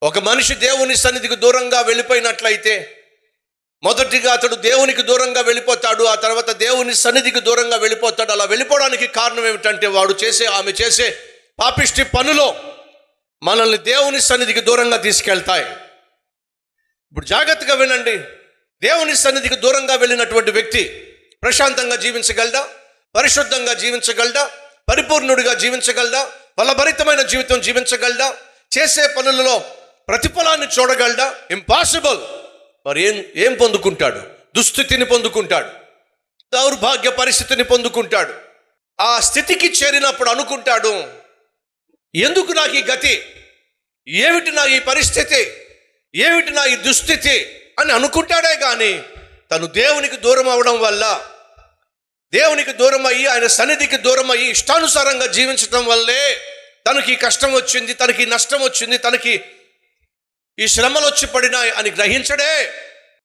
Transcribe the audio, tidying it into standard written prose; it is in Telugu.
ఒక మనిషి దేవుని సన్నిధికి దూరంగా వెళ్ళిపోయినట్లయితే మొదటిగా అతడు దేవునికి దూరంగా వెళ్ళిపోతాడు, ఆ తర్వాత దేవుని సన్నిధికి దూరంగా వెళ్ళిపోతాడు. అలా వెళ్ళిపోవడానికి కారణం ఏమిటంటే ఆమె చేసే పాపిష్టి పనులో మనల్ని దేవుని సన్నిధికి దూరంగా తీసుకెళ్తాయి. ఇప్పుడు జాగ్రత్తగా వినండి. దేవుని సన్నిధికి దూరంగా వెళ్ళినటువంటి వ్యక్తి ప్రశాంతంగా జీవించగలడా, పరిశుద్ధంగా జీవించగలడా, పరిపూర్ణుడిగా జీవించగలడా, ఫలభరితమైన జీవితం జీవించగలడా, చేసే పనులలో ప్రతిఫలాన్ని చూడగలడా? ఇంపాసిబుల్. మరి ఏం పొందుకుంటాడు? దుస్థితిని పొందుకుంటాడు, దౌర్భాగ్య పరిస్థితిని పొందుకుంటాడు. ఆ స్థితికి చేరినప్పుడు అనుకుంటాడు, ఎందుకు నాకు ఈ గతి, ఏమిటి నా ఈ పరిస్థితి, ఏమిటి నా ఈ దుస్థితి అని అనుకుంటాడే కానీ తను దేవునికి దూరం అవడం వల్ల, దేవునికి దూరం అయ్యి ఆయన సన్నిధికి దూరం అయ్యి ఇష్టానుసారంగా జీవించడం వల్లే తనకి కష్టం వచ్చింది, తనకి నష్టం వచ్చింది, తనకి ఈ శ్రమలు వచ్చి పడినాయి అని గ్రహించడే.